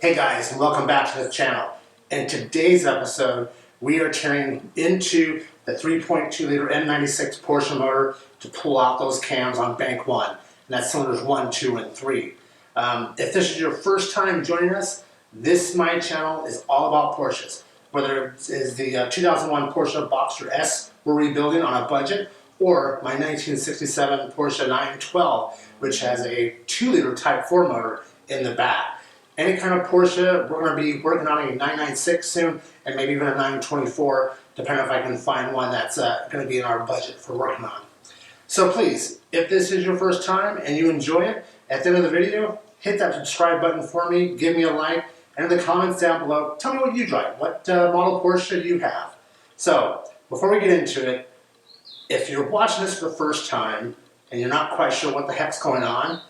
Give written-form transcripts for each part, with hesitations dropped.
Hey guys, and welcome back to the channel. In today's episode, we are turning into the 3.2 liter N96 Porsche motor to pull out those cams on bank 1. And that's cylinders 1, 2, and 3. If this is your first time joining us, my channel is all about Porsches. Whether it is the 2001 Porsche Boxster S we're rebuilding on a budget, or my 1967 Porsche 912, which has a 2 liter Type 4 motor in the back. Any kind of Porsche, we're going to be working on a 996 soon, and maybe even a 924, depending if I can find one that's going to be in our budget for working on. So please, if this is your first time and you enjoy it, at the end of the video, hit that subscribe button for me, give me a like, and in the comments down below, tell me what you drive, what model Porsche you have. So, before we get into it, if you're watching this for the first time and you're not quite sure what the heck's going on,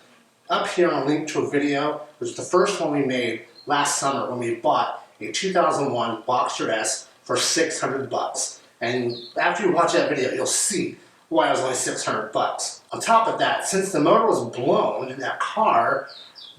up here on a link to a video, which is the first one we made last summer when we bought a 2001 Boxster S for 600 bucks. And after you watch that video, you'll see why it was only 600 bucks. On top of that, since the motor was blown in that car,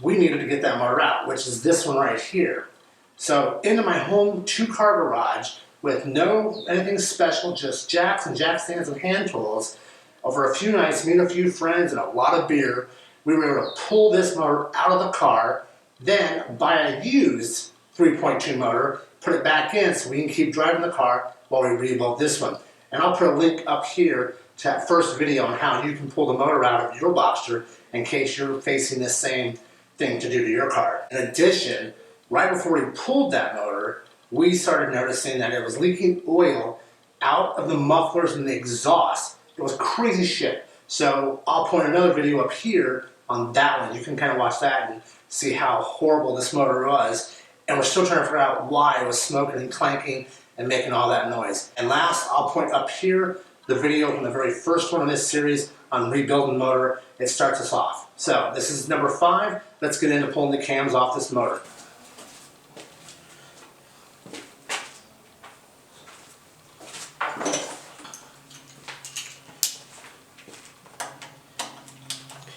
we needed to get that motor out, which is this one right here. So into my home 2-car garage with no anything special, just jacks and jack stands and hand tools, over a few nights, meeting a few friends and a lot of beer, we were able to pull this motor out of the car, then buy a used 3.2 motor, put it back in so we can keep driving the car while we rebuild this one. And I'll put a link up here to that first video on how you can pull the motor out of your Boxster in case you're facing the same thing to do to your car. In addition, right before we pulled that motor, we started noticing that it was leaking oil out of the mufflers and the exhaust. It was crazy shit. So I'll point another video up here on that one. You can kind of watch that and see how horrible this motor was. And we're still trying to figure out why it was smoking and clanking and making all that noise. And last, I'll point up here the video from the very first one in this series on rebuilding the motor. It starts us off. So this is number 5. Let's get into pulling the cams off this motor.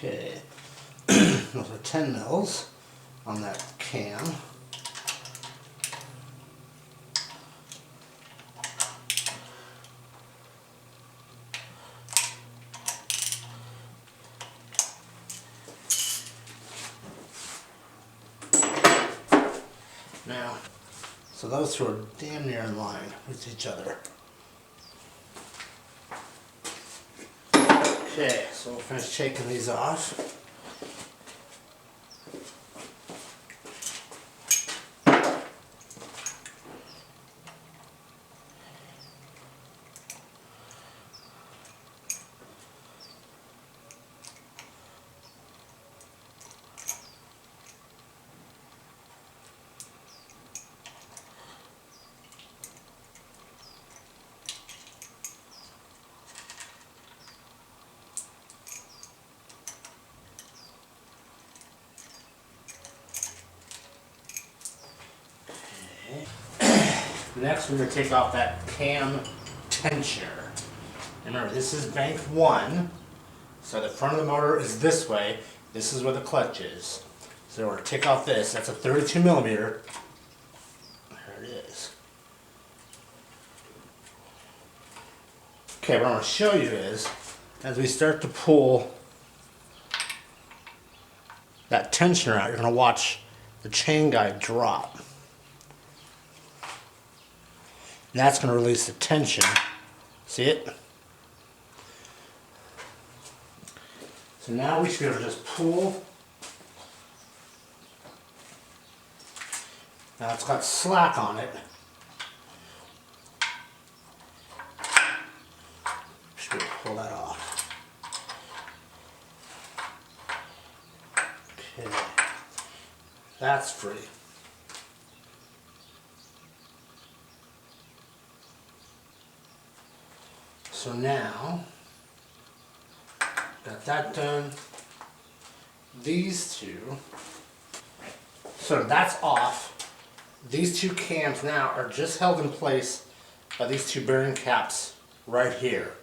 Okay, those are 10 mils on that cam. Now, so those two are damn near in line with each other. Okay, so we'll finish taking these off. Next, we're going to take off that cam tensioner. Remember, this is bank 1, so the front of the motor is this way. This is where the clutch is. So we're going to take off this. That's a 32 millimeter. There it is. Okay, what I'm going to show you is, as we start to pull that tensioner out, you're going to watch the chain guide drop. And that's going to release the tension. See it? So now we should be able to just pull. Now it's got slack on it. Should be able to pull that off. Okay. That's free. So now, got that done. These two, so that's off. These two cams now are just held in place by these two bearing caps right here,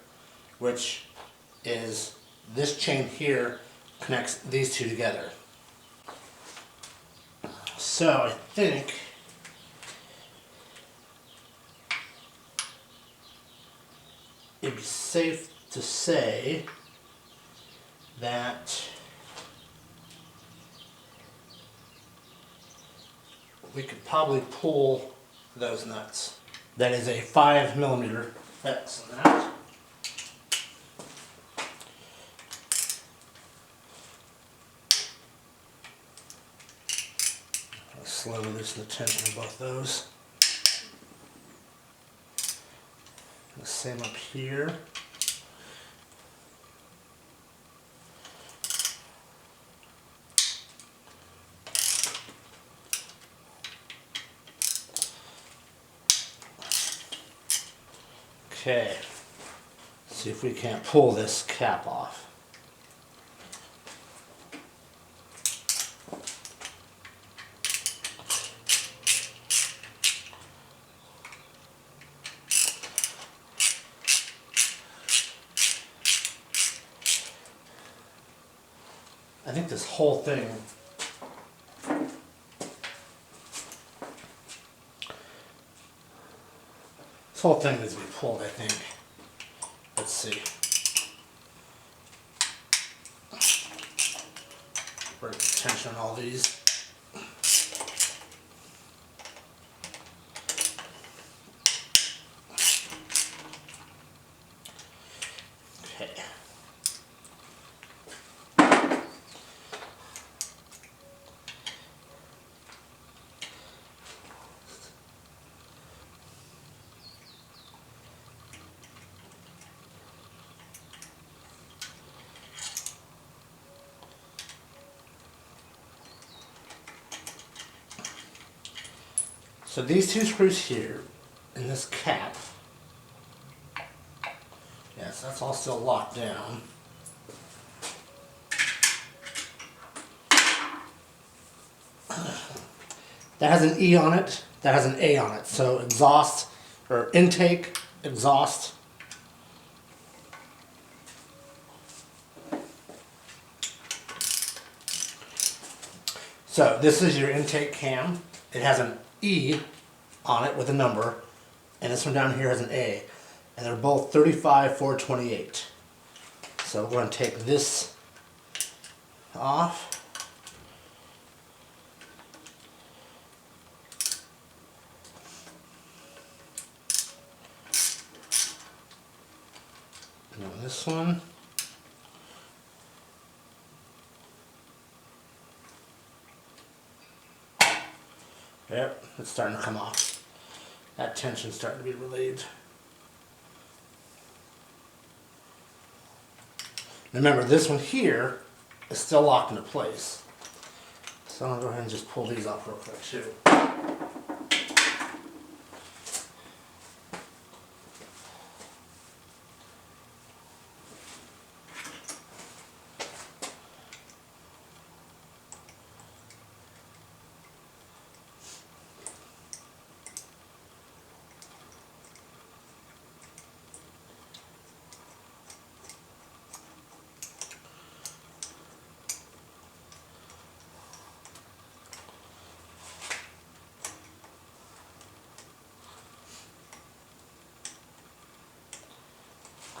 which is this chain here connects these two together. So I think it'd be safe to say that we could probably pull those nuts. That is a 5mm hex on that. I'll slowly loosen the tension of both those. The same up here. Okay, see if we can't pull this cap off. I think this whole thing needs to be pulled, I think. Let's see. Break the tension on all these. Okay. So these two screws here, and this cap, yes, that's all still locked down. That has an E on it, that has an A on it. So exhaust, or intake, exhaust. So this is your intake cam. It has an E on it with a number, and this one down here has an A, and they're both 35/428. So we're going to take this off. And then this one. Yep, it's starting to come off. That tension's starting to be relieved. Remember, this one here is still locked into place. So I'm going to go ahead and just pull these off real quick too.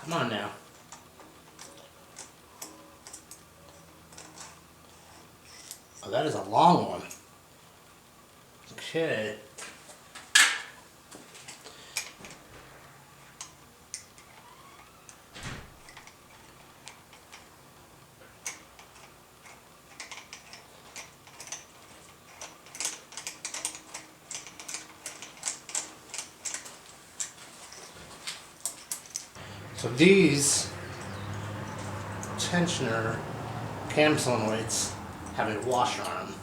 Come on now. Oh, that is a long one. Okay. So these tensioner cam solenoids have a washer on them,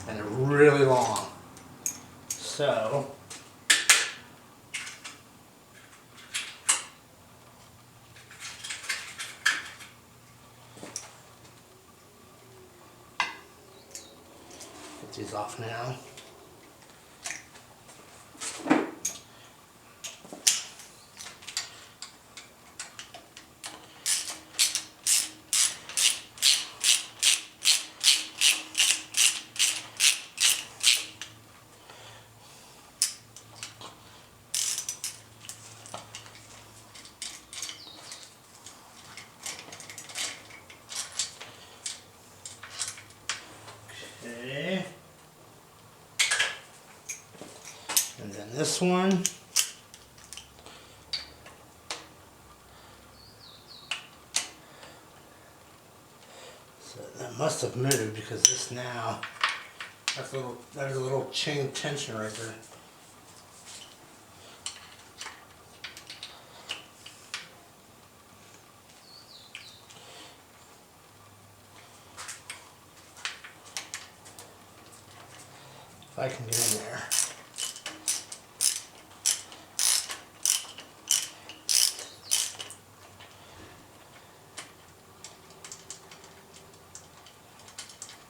and they're really long. So get these off now. this one. So that must have moved because this now, there's a little chain tension right there. If I can get in there.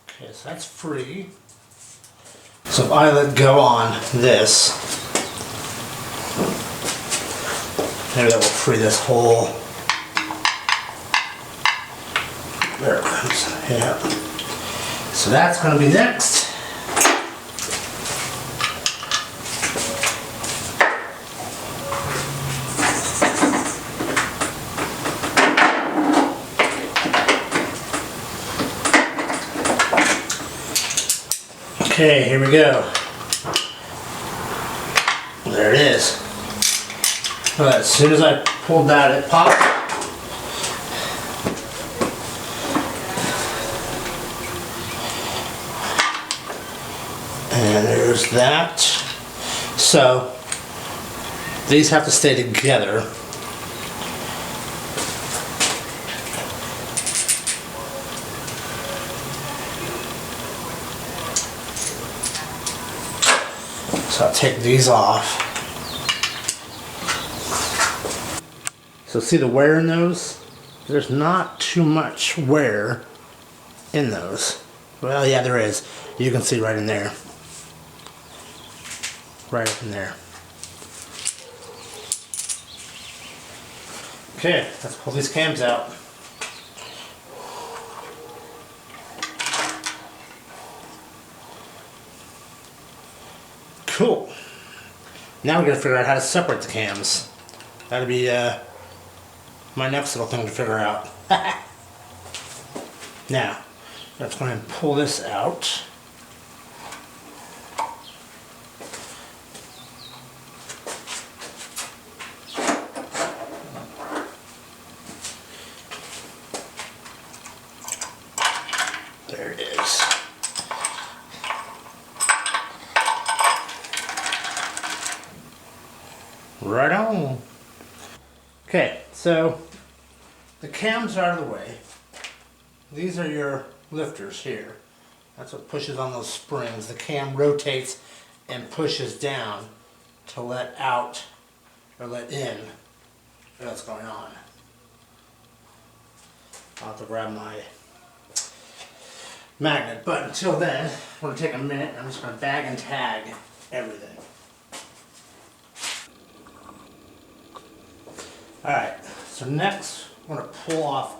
Okay, so that's free. So if I let go on this, maybe that will free this whole. There it comes. Yeah. So that's going to be next. Okay, here we go. There it is. Well, as soon as I pulled that, it popped. And there's that. So, these have to stay together. So I'll take these off. So see the wear in those? There's not too much wear in those. Well, yeah, there is. You can see right in there. Right up in there. Okay, let's pull these cams out. Cool. Now we gotta figure out how to separate the cams. That'll be my next little thing to figure out. Now, let's go ahead and pull this out. There it is. Right on. Okay, so the cams are out of the way. These are your lifters here. That's what pushes on those springs. The cam rotates and pushes down to let out or let in what's going on. I'll have to grab my magnet, but until then, we're going to take a minute. I'm just going to bag and tag everything. Alright, so next we're going to pull off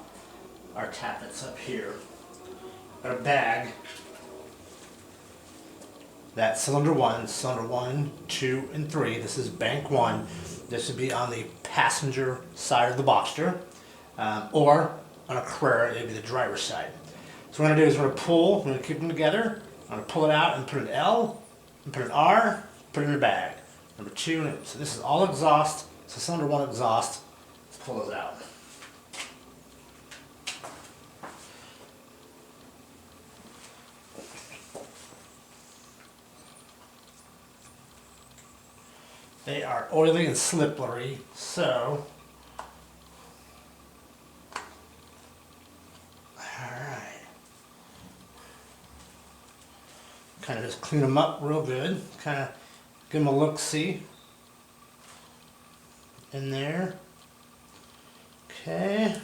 our tappets up here. Got a bag. That's cylinder 1, 2, and 3. This is bank 1. This would be on the passenger side of the Boxster, or on a Carrera, it would be the driver's side. So what we're going to do is we're going to pull, we're going to keep them together. I'm going to pull it out and put an L, and put an R, put it in the bag. Number 2, so this is all exhaust, so cylinder 1 exhaust. Let's pull those out. They are oily and slippery, so alright. Kind of just clean them up real good. Kind of give them a look-see in there. Okay.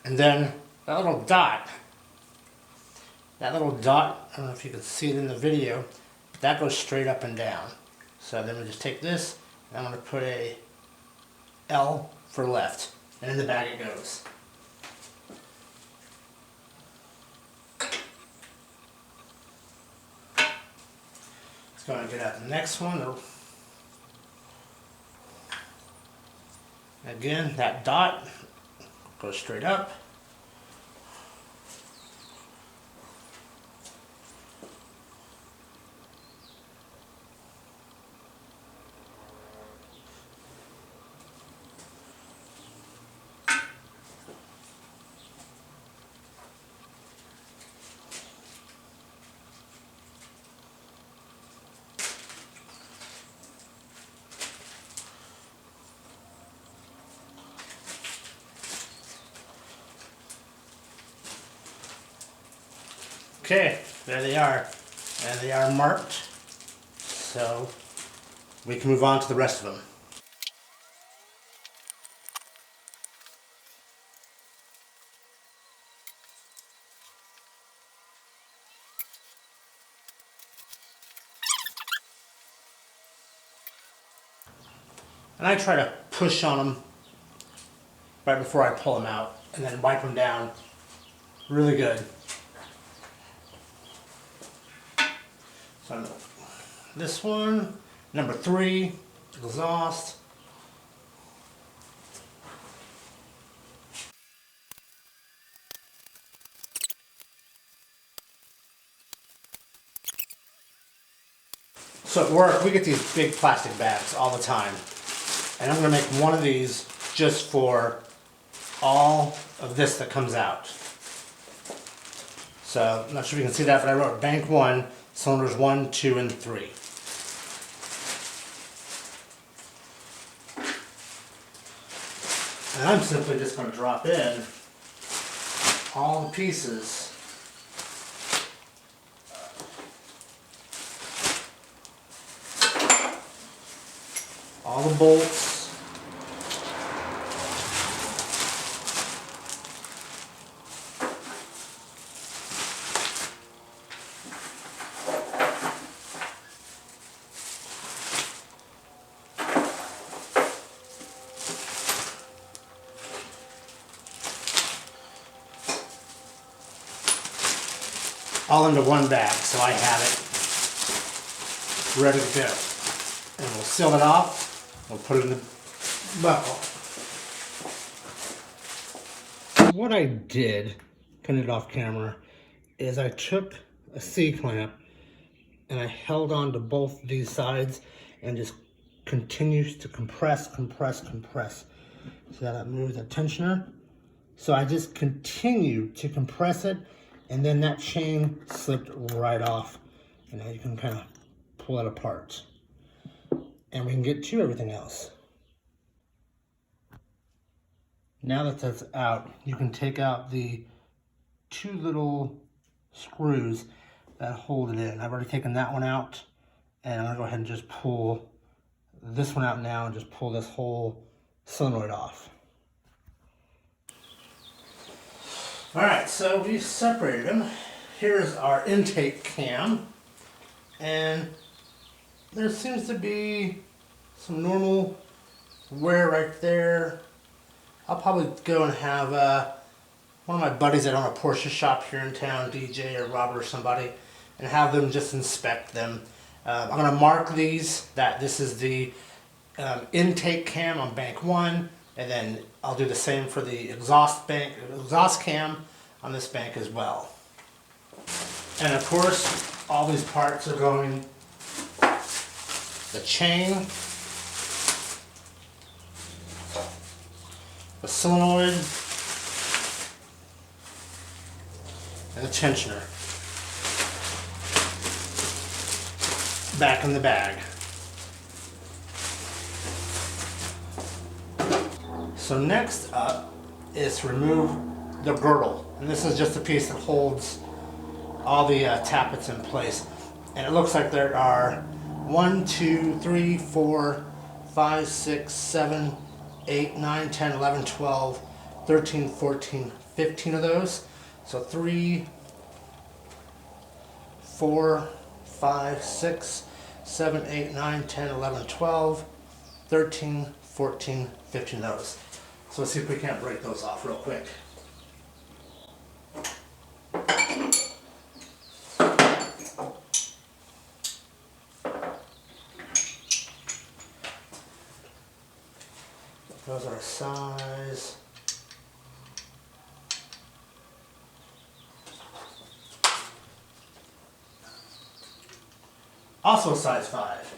And then that little dot, I don't know if you can see it in the video, but that goes straight up and down. So then we just take this, and I'm going to put a L for left, and in the bag it goes. Let's go and get out the next one. Again, that dot Go straight up. Okay, there they are. And they are marked. So we can move on to the rest of them. And I try to push on them right before I pull them out and then wipe them down really good. So this one, number 3, exhaust. So at work, we get these big plastic bags all the time. And I'm going to make one of these just for all of this that comes out. So I'm not sure if you can see that, but I wrote bank 1, cylinders 1, 2, and 3. And I'm simply just going to drop in all the pieces all the bolts, all into one bag, so I have it ready to go. And we'll seal it off. We'll put it in the buckle. What I did, putting it off camera, is I took a C-clamp and I held on to both these sides and just continues to compress. See how that moves that tensioner? So I just continued to compress it, and then that chain slipped right off. And now you can kind of pull it apart. And we can get to everything else. Now that that's out, you can take out the 2 little screws that hold it in. I've already taken that one out, and I'm gonna go ahead and just pull this one out now and just pull this whole solenoid off. All right, so we separated them. Here's our intake cam, and there seems to be some normal wear right there. I'll probably go and have one of my buddies that own a Porsche shop here in town, DJ or Robert or somebody, and have them just inspect them. I'm going to mark these that this is the intake cam on bank 1, and then I'll do the same for the exhaust cam on this bank as well. And of course, all these parts are going, the chain, the solenoid, and the tensioner back in the bag. So next up is to remove the girdle, and this is just a piece that holds all the tappets in place. And it looks like there are 1, 2, 3, 4, 5, 6, 7, 8, 9, 10, 11, 12, 13, 14, 15 of those. So 3, 4, 5, 6, 7, 8, 9, 10, 11, 12, 13, 14, 15 of those. So let's see if we can't break those off real quick. Those are size also size 5.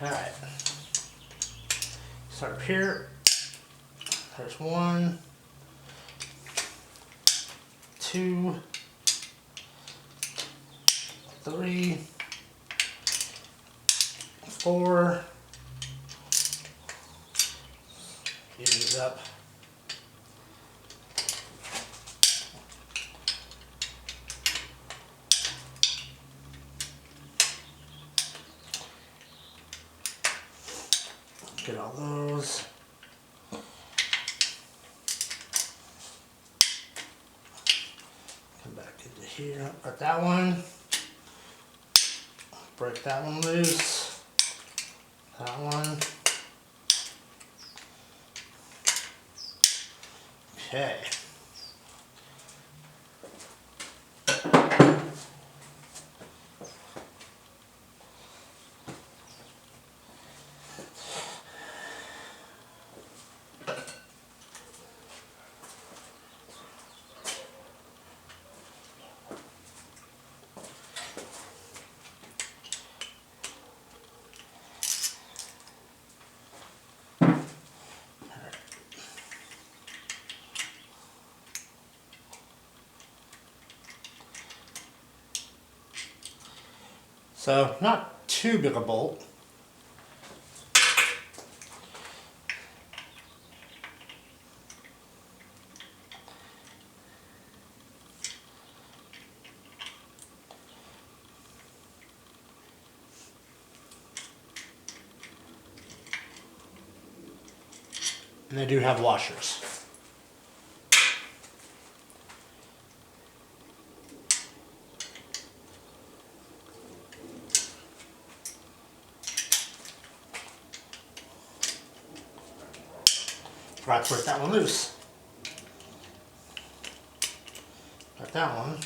Alright. Start up here. There's 1, 2, 3, 4. Give these up. Get all those. Come back into here. Got that one. Break that one loose. That one. Okay. So not too big a bolt. And they do have washers. Forgot to break that one loose. Got that one.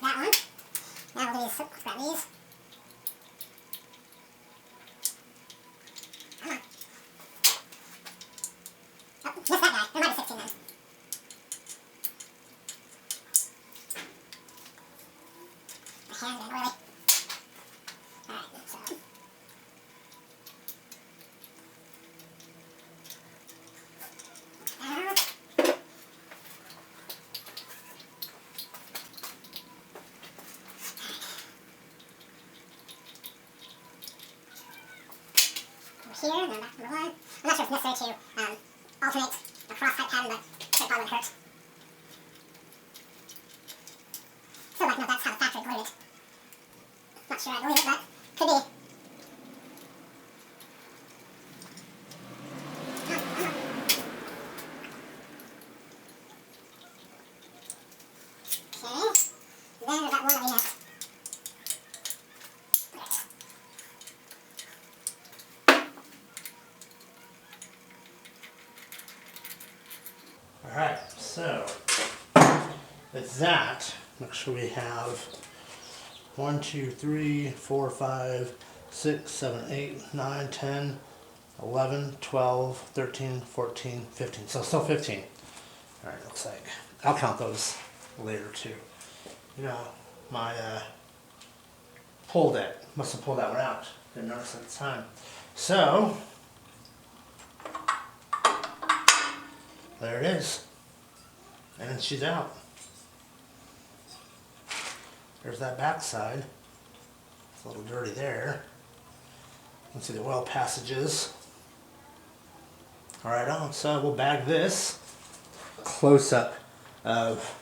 That one. Now we'll do grab these. Come on. Oh, missed that guy. There might be 16 then. My hand's getting oily. Alright, so. Here, and then back to number 1. I'm not sure if it's necessary to alternate the cross-type pattern, but it probably wouldn't hurt. Still like to know that's how the factory glued it. Not sure I believe it, but could be. Okay, then we've got one that we have. Alright, so with that, make sure we have 1, 2, 3, 4, 5, 6, 7, 8, 9, 10, 11, 12, 13, 14, 15. So still 15. Alright, looks like. I'll count those later too. You know, my pulled it. Must have pulled that one out. Didn't notice at the time. So there it is. And she's out. There's that back side. It's a little dirty there. You can see the oil passages. Alright on, so we'll bag this. Close up of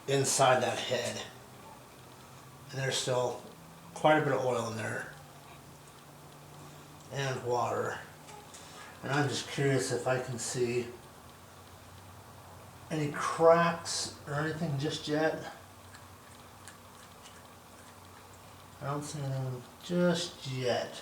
inside that head. And there's still quite a bit of oil in there. And water. And I'm just curious if I can see any cracks or anything just yet. I don't see anything just yet.